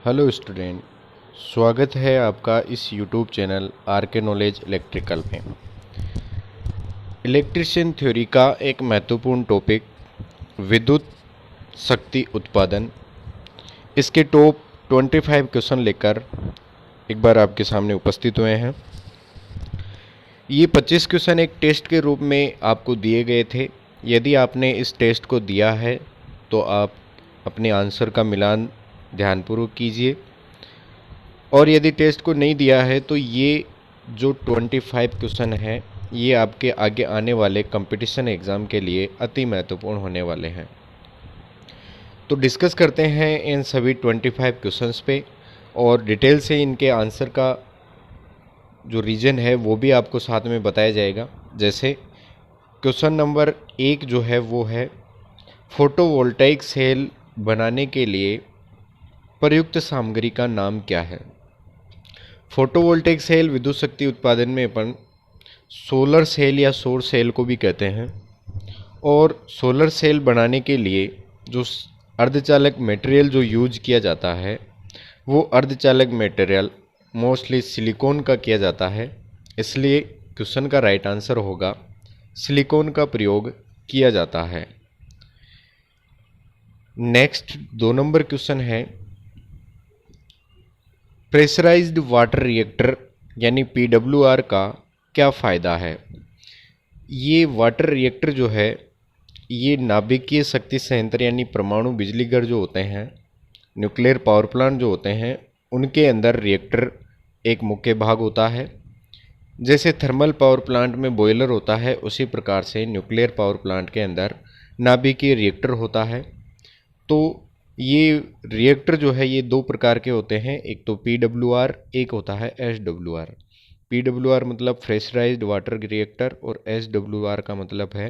Hello student, स्वागत है आपका इस यूट्यूब चैनल आर के नॉलेज इलेक्ट्रिकल में। इलेक्ट्रिशियन थ्योरी का एक महत्वपूर्ण टॉपिक विद्युत शक्ति उत्पादन। इसके टॉप 25 क्वेश्चन लेकर एक बार आपके सामने उपस्थित हुए हैं। ये 25 क्वेश्चन एक टेस्ट के रूप में आपको दिए गए थे। यदि आपने इस टेस्ट को दिया है तो आप अपने आंसर का मिलान ध्यानपूर्वक कीजिए, और यदि टेस्ट को नहीं दिया है तो ये जो 25 क्वेश्चन है ये आपके आगे आने वाले कंपटीशन एग्ज़ाम के लिए अति महत्वपूर्ण होने वाले हैं। तो डिस्कस करते हैं इन सभी 25 क्वेश्चंस पे, और डिटेल से इनके आंसर का जो रीजन है वो भी आपको साथ में बताया जाएगा। जैसे क्वेश्चन नंबर 1 जो है वो है, फोटोवोल्टाइक सेल बनाने के लिए प्रयुक्त सामग्री का नाम क्या है। फोटोवोल्टेक सेल विद्युत शक्ति उत्पादन में अपन सोलर सेल या सौर सेल को भी कहते हैं, और सोलर सेल बनाने के लिए जो अर्धचालक मटेरियल जो यूज किया जाता है वो अर्धचालक मटेरियल मोस्टली सिलिकॉन का किया जाता है। इसलिए क्वेश्चन का राइट आंसर होगा सिलिकॉन का प्रयोग किया जाता है। नेक्स्ट 2 नंबर क्वेश्चन है, प्रेशराइज्ड वाटर रिएक्टर यानी पीडब्ल्यूआर का क्या फ़ायदा है। ये वाटर रिएक्टर जो है ये नाभिकीय शक्ति संयंत्र यानी परमाणु बिजली घर जो होते हैं, न्यूक्लियर पावर प्लांट जो होते हैं, उनके अंदर रिएक्टर एक मुख्य भाग होता है। जैसे थर्मल पावर प्लांट में बॉयलर होता है, उसी प्रकार से न्यूक्लियर पावर प्लांट के अंदर नाभिकीय रिएक्टर होता है। तो ये रिएक्टर जो है ये 2 प्रकार के होते हैं, एक तो पीडब्ल्यूआर, एक होता है एसडब्ल्यूआर। पीडब्ल्यूआर मतलब प्रेशराइज्ड वाटर रिएक्टर और एसडब्ल्यूआर का मतलब है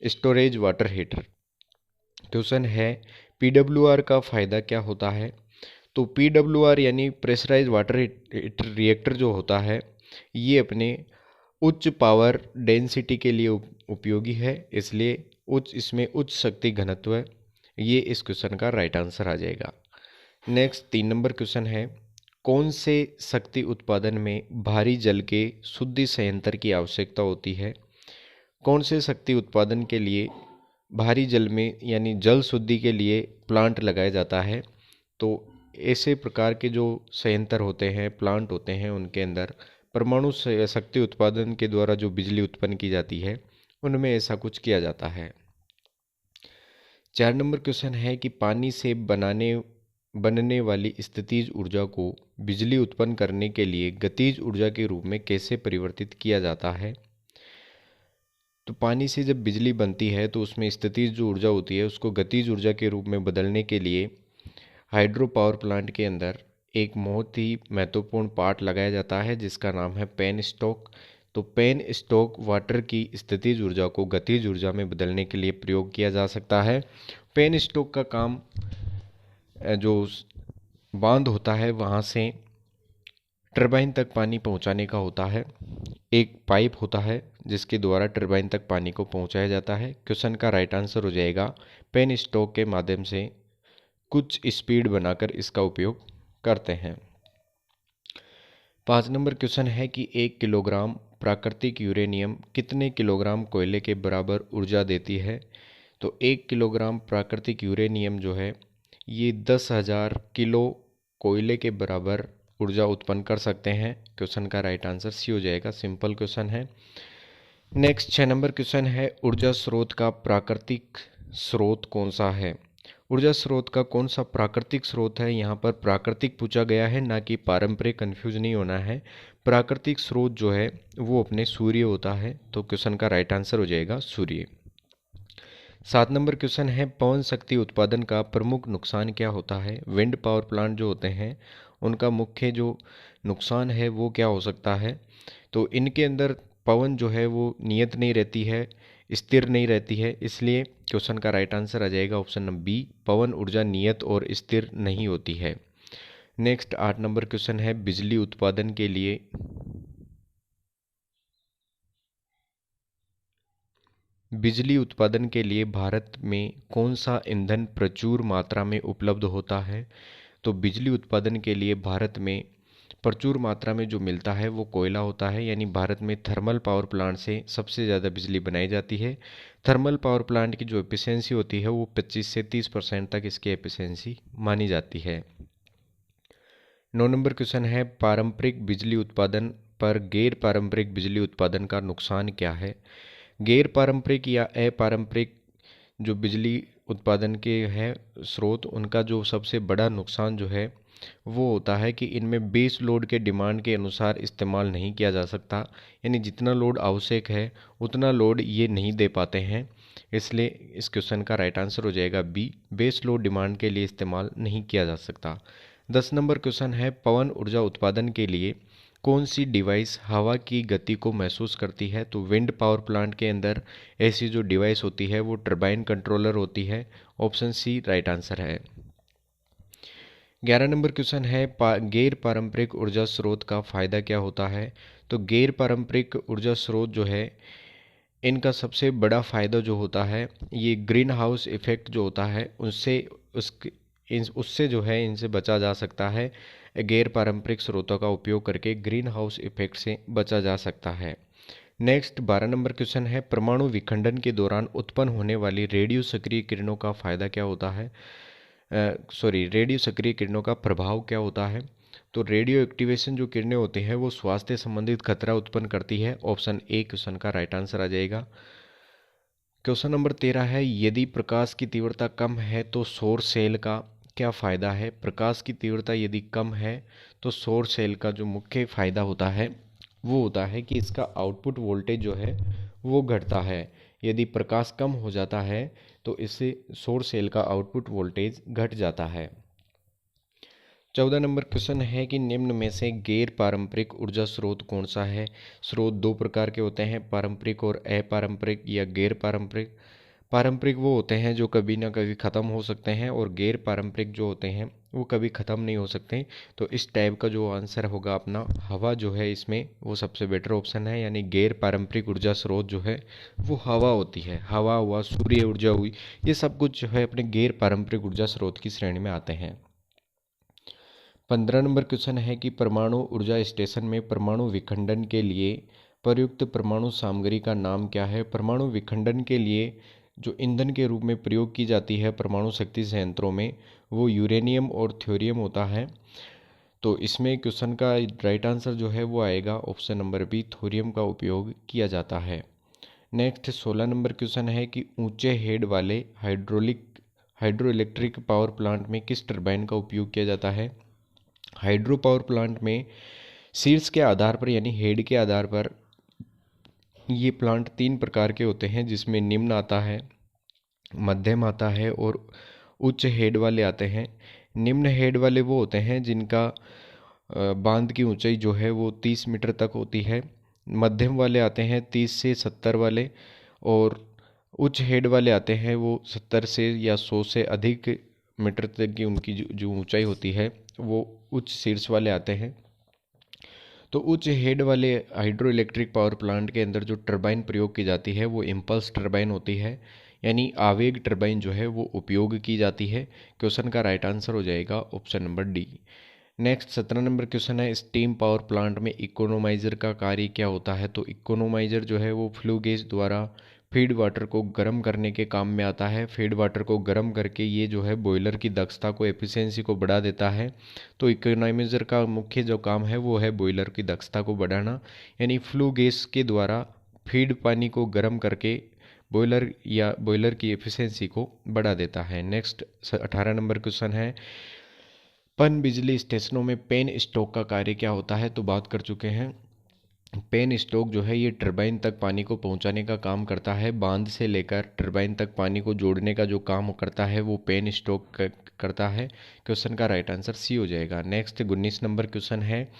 स्टोरेज वाटर हीटर। क्वेश्चन है पीडब्ल्यूआर का फ़ायदा क्या होता है। तो पीडब्ल्यूआर यानी प्रेशराइज्ड वाटर हीटर रिएक्टर जो होता है ये अपने उच्च पावर डेंसिटी के लिए उपयोगी है, इसलिए इसमें उच्च शक्ति घनत्व है। ये इस क्वेश्चन का राइट आंसर आ जाएगा। नेक्स्ट 3 नंबर क्वेश्चन है, कौन से शक्ति उत्पादन में भारी जल के शुद्धि संयंत्र की आवश्यकता होती है। कौन से शक्ति उत्पादन के लिए भारी जल में यानी जल शुद्धि के लिए प्लांट लगाया जाता है। तो ऐसे प्रकार के जो संयंत्र होते हैं, प्लांट होते हैं, उनके अंदर परमाणु शक्ति उत्पादन के द्वारा जो बिजली उत्पन्न की जाती है उनमें ऐसा कुछ किया जाता है। 4 नंबर क्वेश्चन है कि पानी से बनने वाली स्थितिज ऊर्जा को बिजली उत्पन्न करने के लिए गतिज ऊर्जा के रूप में कैसे परिवर्तित किया जाता है। तो पानी से जब बिजली बनती है तो उसमें स्थितिज जो ऊर्जा होती है उसको गतिज ऊर्जा के रूप में बदलने के लिए हाइड्रो पावर प्लांट के अंदर एक बहुत ही महत्वपूर्ण पार्ट लगाया जाता है जिसका नाम है पेन स्टॉक। तो पेन स्टॉक वाटर की स्थितिज ऊर्जा को गतिज ऊर्जा में बदलने के लिए प्रयोग किया जा सकता है। पेन स्टॉक का काम जो बांध होता है वहाँ से टरबाइन तक पानी पहुँचाने का होता है। एक पाइप होता है जिसके द्वारा टरबाइन तक पानी को पहुँचाया जाता है। क्वेश्चन का राइट आंसर हो जाएगा पेन स्टॉक के माध्यम से कुछ स्पीड बनाकर इसका उपयोग करते हैं। 5 नंबर क्वेश्चन है कि 1 किलोग्राम प्राकृतिक यूरेनियम कितने किलोग्राम कोयले के बराबर ऊर्जा देती है। तो 1 किलोग्राम प्राकृतिक यूरेनियम जो है ये 10,000 किलो कोयले के बराबर ऊर्जा उत्पन्न कर सकते हैं। क्वेश्चन का राइट आंसर सी हो जाएगा, सिंपल क्वेश्चन है। नेक्स्ट 6 नंबर क्वेश्चन है, ऊर्जा स्रोत का प्राकृतिक स्रोत कौन सा है। ऊर्जा स्रोत का कौन सा प्राकृतिक स्रोत है। यहाँ पर प्राकृतिक पूछा गया है, ना कि पारंपरिक, कंफ्यूज नहीं होना है। प्राकृतिक स्रोत जो है वो अपने सूर्य होता है, तो क्वेश्चन का राइट आंसर हो जाएगा सूर्य। 7 नंबर क्वेश्चन है, पवन शक्ति उत्पादन का प्रमुख नुकसान क्या होता है। विंड पावर प्लांट जो होते हैं उनका मुख्य जो नुकसान है वो क्या हो सकता है। तो इनके अंदर पवन जो है वो नियत नहीं रहती है, स्थिर नहीं रहती है, इसलिए क्वेश्चन का राइट आंसर आ जाएगा ऑप्शन नंबर बी, पवन ऊर्जा नियत और स्थिर नहीं होती है। नेक्स्ट 8 नंबर क्वेश्चन है, बिजली उत्पादन के लिए भारत में कौन सा ईंधन प्रचुर मात्रा में उपलब्ध होता है। तो बिजली उत्पादन के लिए भारत में प्रचुर मात्रा में जो मिलता है वो कोयला होता है, यानी भारत में थर्मल पावर प्लांट से सबसे ज़्यादा बिजली बनाई जाती है। थर्मल पावर प्लांट की जो एफिशिएंसी होती है वो 25 से 30% तक इसकी एफिशिएंसी मानी जाती है। 9 नंबर क्वेश्चन है, पारंपरिक बिजली उत्पादन पर गैर पारंपरिक बिजली उत्पादन का नुकसान क्या है। गैर पारंपरिक या अपारंपरिक जो बिजली उत्पादन के हैं स्रोत, उनका जो सबसे बड़ा नुकसान जो है वो होता है कि इनमें बेस लोड के डिमांड के अनुसार इस्तेमाल नहीं किया जा सकता, यानी जितना लोड आवश्यक है उतना लोड ये नहीं दे पाते हैं। इसलिए इस क्वेश्चन का राइट आंसर हो जाएगा बी, बेस लोड डिमांड के लिए इस्तेमाल नहीं किया जा सकता। 10 नंबर क्वेश्चन है, पवन ऊर्जा उत्पादन के लिए कौन सी डिवाइस हवा की गति को महसूस करती है। तो विंड पावर प्लांट के अंदर ऐसी जो डिवाइस होती है वो टरबाइन कंट्रोलर होती है। ऑप्शन सी राइट आंसर है। 11 नंबर क्वेश्चन है, गैर पारंपरिक ऊर्जा स्रोत का फायदा क्या होता है। तो गैर पारंपरिक ऊर्जा स्रोत जो है इनका सबसे बड़ा फायदा जो होता है ये ग्रीन हाउस इफेक्ट जो होता है उससे जो है इनसे बचा जा सकता है। गैर पारंपरिक स्रोतों का उपयोग करके ग्रीन हाउस इफेक्ट से बचा जा सकता है। नेक्स्ट 12 नंबर क्वेश्चन है, परमाणु विखंडन के दौरान उत्पन्न होने वाली रेडियो सक्रिय किरणों का फायदा क्या होता है। रेडियो सक्रिय किरणों का प्रभाव क्या होता है। तो रेडियो एक्टिवेशन जो किरणें होती हैं वो स्वास्थ्य संबंधित खतरा उत्पन्न करती है। ऑप्शन ए क्वेश्चन का राइट आंसर आ जाएगा। क्वेश्चन नंबर 13 है, यदि प्रकाश की तीव्रता कम है तो सौर सेल का क्या फ़ायदा है। प्रकाश की तीव्रता यदि कम है तो सौर सेल का जो मुख्य फ़ायदा होता है वो होता है कि इसका आउटपुट वोल्टेज जो है वो घटता है। यदि प्रकाश कम हो जाता है तो इससे सौर सेल का आउटपुट वोल्टेज घट जाता है। 14 नंबर क्वेश्चन है कि निम्न में से गैर पारंपरिक ऊर्जा स्रोत कौन सा है। स्रोत दो प्रकार के होते हैं, पारंपरिक और अपारंपरिक या गैर पारंपरिक। पारंपरिक वो होते हैं जो कभी ना कभी ख़त्म हो सकते हैं और गैर पारंपरिक जो होते हैं वो कभी ख़त्म नहीं हो सकते। तो इस टाइप का जो आंसर होगा अपना हवा जो है इसमें वो सबसे बेटर ऑप्शन है, यानी गैर पारंपरिक ऊर्जा स्रोत जो है वो हवा होती है। हवा हुआ, सूर्य ऊर्जा हुई, ये सब कुछ जो है अपने गैर पारंपरिक ऊर्जा स्रोत की श्रेणी में आते हैं। 15 नंबर क्वेश्चन है कि परमाणु ऊर्जा स्टेशन में परमाणु विखंडन के लिए प्रयुक्त परमाणु सामग्री का नाम क्या है। परमाणु विखंडन के लिए जो ईंधन के रूप में प्रयोग की जाती है परमाणु शक्ति संयंत्रों में वो यूरेनियम और थ्योरियम होता है। तो इसमें क्वेश्चन का राइट आंसर जो है वो आएगा ऑप्शन नंबर बी, थोरियम का उपयोग किया जाता है। नेक्स्ट 16 नंबर क्वेश्चन है कि ऊंचे हेड वाले हाइड्रो इलेक्ट्रिक पावर प्लांट में किस टरबाइन का उपयोग किया जाता है। हाइड्रो पावर प्लांट में शीर्ष के आधार पर यानी हेड के आधार पर ये प्लांट 3 प्रकार के होते हैं, जिसमें निम्न आता है, मध्यम आता है और उच्च हेड वाले आते हैं। निम्न हेड वाले वो होते हैं जिनका बांध की ऊंचाई जो है वो 30 मीटर तक होती है। मध्यम वाले आते हैं 30 से 70 वाले, और उच्च हेड वाले आते हैं वो 70 से या 100 से अधिक मीटर तक की उनकी जो ऊंचाई होती है वो उच्च शीर्ष वाले आते हैं। तो उच्च हेड वाले हाइड्रो इलेक्ट्रिक पावर प्लांट के अंदर जो टरबाइन प्रयोग की जाती है वो इम्पल्स टरबाइन होती है, यानी आवेग टरबाइन जो है वो उपयोग की जाती है। क्वेश्चन का राइट आंसर हो जाएगा option number D. Next 17 number question है, स्टीम पावर प्लांट में इकोनोमाइजर का कार्य क्या होता है। तो इकोनोमाइजर जो है वो फ्लू गैस द्वारा फीड वाटर को गर्म करने के काम में आता है। फीड वाटर को गर्म करके ये जो है बॉयलर की दक्षता को, एफिशिएंसी को बढ़ा देता है। तो इकोनोमाइजर का मुख्य जो काम है वो है बॉयलर की दक्षता को बढ़ाना, यानी फ्लू गैस के द्वारा फीड पानी को गर्म करके बॉयलर की एफिशिएंसी को बढ़ा देता है। नेक्स्ट 18 नंबर क्वेश्चन है, पन बिजली स्टेशनों में पेन स्टॉक का कार्य क्या होता है। तो बात कर चुके हैं, पेन स्टॉक जो है ये टरबाइन तक पानी को पहुंचाने का काम करता है। बांध से लेकर टरबाइन तक पानी को जोड़ने का जो काम करता है वो पेन स्टॉक करता है। क्वेश्चन का राइट आंसर सी हो जाएगा। नेक्स्ट 19 नंबर क्वेश्चन है,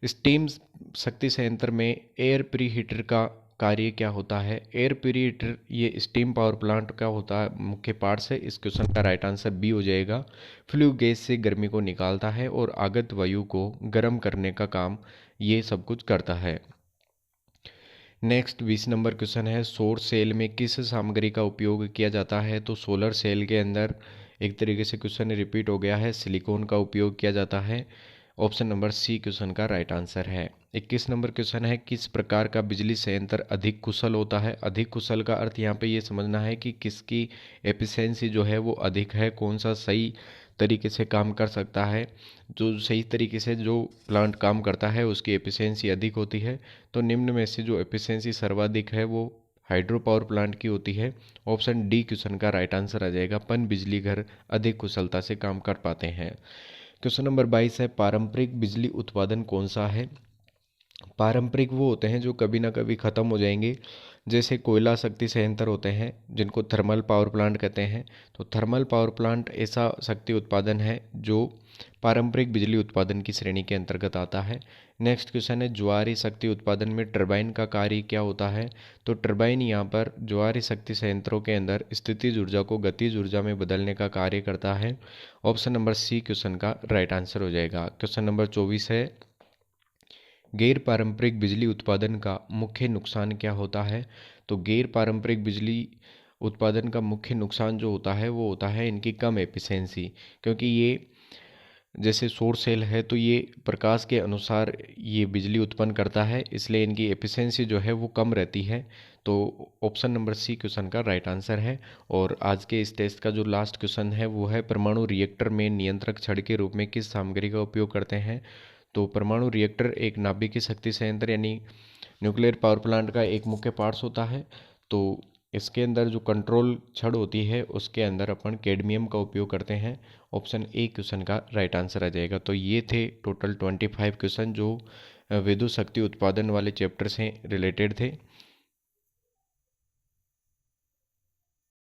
स्टीम शक्ति संयंत्र में एयर प्री हीटर का कार्य क्या होता है। एयर प्री हीटर ये स्टीम पावर प्लांट का होता है मुख्य पार्ट्स है। इस क्वेश्चन का राइट आंसर बी हो जाएगा। फ्लू गैस से गर्मी को निकालता है और आगत वायु को गर्म करने का काम ये सब कुछ करता है। नेक्स्ट 20 नंबर क्वेश्चन है, सौर सेल में किस सामग्री का उपयोग किया जाता है। तो सोलर सेल के अंदर एक तरीके से क्वेश्चन रिपीट हो गया है, सिलिकॉन का उपयोग किया जाता है। ऑप्शन नंबर सी क्वेश्चन का राइट आंसर है। 21 नंबर क्वेश्चन है, किस प्रकार का बिजली संयंत्र अधिक कुशल होता है। अधिक कुशल का अर्थ यहाँ पे ये समझना है कि किसकी एफिशिएंसी जो है वो अधिक है, कौन सा सही तरीके से काम कर सकता है। जो सही तरीके से जो प्लांट काम करता है उसकी एफिशिएंसी अधिक होती है। तो निम्न में से जो एफिशिएंसी सर्वाधिक है वो हाइड्रो पावर प्लांट की होती है। ऑप्शन डी क्वेश्चन का राइट आंसर आ जाएगा, पन बिजली घर अधिक कुशलता से काम कर पाते हैं। क्वेश्चन नंबर 22 है, पारंपरिक बिजली उत्पादन कौन सा है। पारंपरिक वो होते हैं जो कभी ना कभी ख़त्म हो जाएंगे, जैसे कोयला शक्ति संयंत्र होते हैं जिनको थर्मल पावर प्लांट कहते हैं। तो थर्मल पावर प्लांट ऐसा शक्ति उत्पादन है जो पारंपरिक बिजली उत्पादन की श्रेणी के अंतर्गत आता है। नेक्स्ट क्वेश्चन है, ज्वारी शक्ति उत्पादन में टरबाइन का कार्य क्या होता है। तो टरबाइन यहाँ पर ज्वारी शक्ति संयंत्रों के अंदर स्थितिज ऊर्जा को गतिज ऊर्जा में बदलने का कार्य करता है। ऑप्शन नंबर सी क्वेश्चन का राइट आंसर हो जाएगा। क्वेश्चन नंबर 24 है, गैर पारंपरिक बिजली उत्पादन का मुख्य नुकसान क्या होता है। तो गैर पारंपरिक बिजली उत्पादन का मुख्य नुकसान जो होता है वो होता है इनकी कम एफिशिएंसी, क्योंकि ये जैसे सौर सेल है तो ये प्रकाश के अनुसार ये बिजली उत्पन्न करता है, इसलिए इनकी एफिशिएंसी जो है वो कम रहती है। तो ऑप्शन नंबर सी क्वेश्चन का राइट आंसर है। और आज के इस टेस्ट का जो लास्ट क्वेश्चन है वो है, परमाणु रिएक्टर में नियंत्रक छड़ के रूप में किस सामग्री का उपयोग करते हैं। तो परमाणु रिएक्टर एक नाभिकीय शक्ति संयंत्र यानी न्यूक्लियर पावर प्लांट का एक मुख्य पार्ट्स होता है। तो इसके अंदर जो कंट्रोल छड़ होती है उसके अंदर अपन कैडमियम का उपयोग करते हैं। ऑप्शन ए क्वेश्चन का राइट आंसर आ जाएगा। तो ये थे टोटल 25 क्वेश्चन जो विद्युत शक्ति उत्पादन वाले चैप्टर से रिलेटेड थे।